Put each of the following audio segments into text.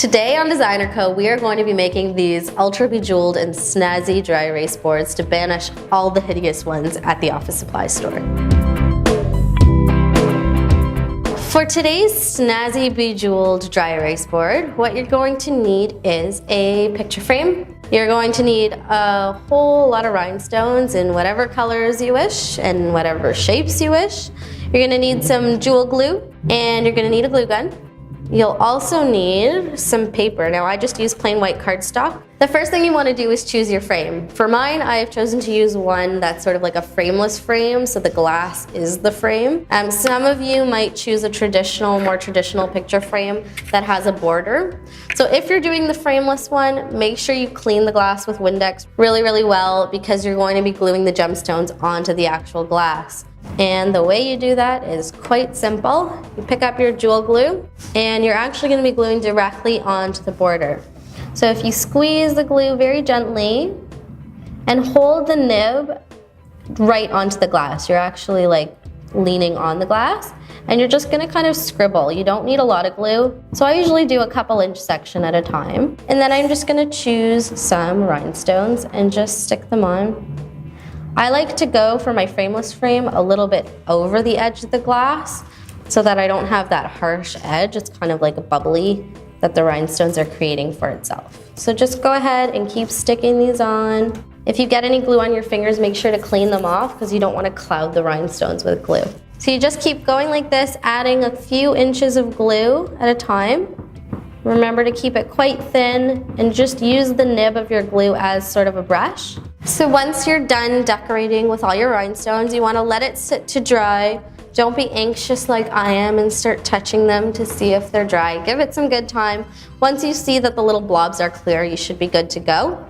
Today on DesignHer Co, we are going to be making these ultra bejeweled and snazzy dry erase boards to banish all the hideous ones at the office supply store. For today's snazzy bejeweled dry erase board, what you're going to need is a picture frame. You're going to need a whole lot of rhinestones in whatever colors you wish and whatever shapes you wish. You're going to need some jewel glue, and you're going to need a glue gun. You'll also need some paper. Now I just use plain white cardstock. The first thing you want to do is choose your frame. For mine, I've chosen to use one that's sort of like a frameless frame, so the glass is the frame. Some of you might choose a more traditional picture frame that has a border. So if you're doing the frameless one, make sure you clean the glass with Windex really well, because you're going to be gluing the gemstones onto the actual glass. And the way you do that is quite simple. You pick up your jewel glue, and you're actually going to be gluing directly onto the border. So if you squeeze the glue very gently and hold the nib right onto the glass, you're actually like leaning on the glass, and you're just going to kind of scribble. You don't need a lot of glue, so I usually do a couple inch section at a time. And then I'm just going to choose some rhinestones and just stick them on. I like to go for my frameless frame a little bit over the edge of the glass so that I don't have that harsh edge. It's kind of like a bubbly that the rhinestones are creating for itself. So just go ahead and keep sticking these on. If you get any glue on your fingers, make sure to clean them off because you don't want to cloud the rhinestones with glue. So you just keep going like this, adding a few inches of glue at a time. Remember to keep it quite thin and just use the nib of your glue as sort of a brush. So once you're done decorating with all your rhinestones, you want to let it sit to dry. Don't be anxious like I am and start touching them to see if they're dry. Give it some good time. Once you see that the little blobs are clear, you should be good to go.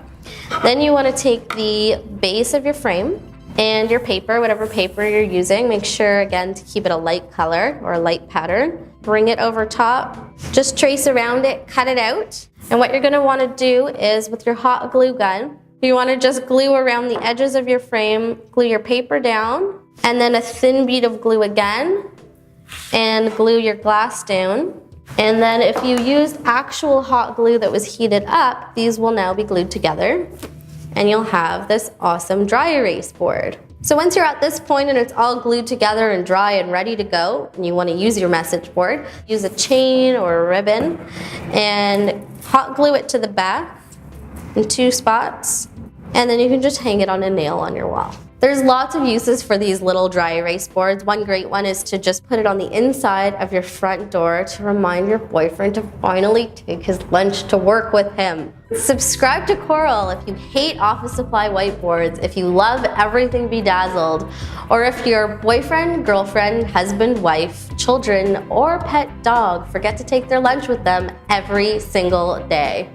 Then you want to take the base of your frame and your paper, whatever paper you're using. Make sure, again, to keep it a light color or a light pattern. Bring it over top. Just trace around it, cut it out. And what you're going to want to do is, with your hot glue gun, you want to just glue around the edges of your frame, glue your paper down, and then a thin bead of glue again, and glue your glass down. And then if you used actual hot glue that was heated up, these will now be glued together, and you'll have this awesome dry erase board. So once you're at this point and it's all glued together and dry and ready to go, and you want to use your message board, use a chain or a ribbon and hot glue it to the back in 2 spots, and then you can just hang it on a nail on your wall. There's lots of uses for these little dry erase boards. One great one is to just put it on the inside of your front door to remind your boyfriend to finally take his lunch to work with him. Subscribe to Coral if you hate office supply whiteboards, if you love everything bedazzled, or if your boyfriend, girlfriend, husband, wife, children, or pet dog forget to take their lunch with them every single day.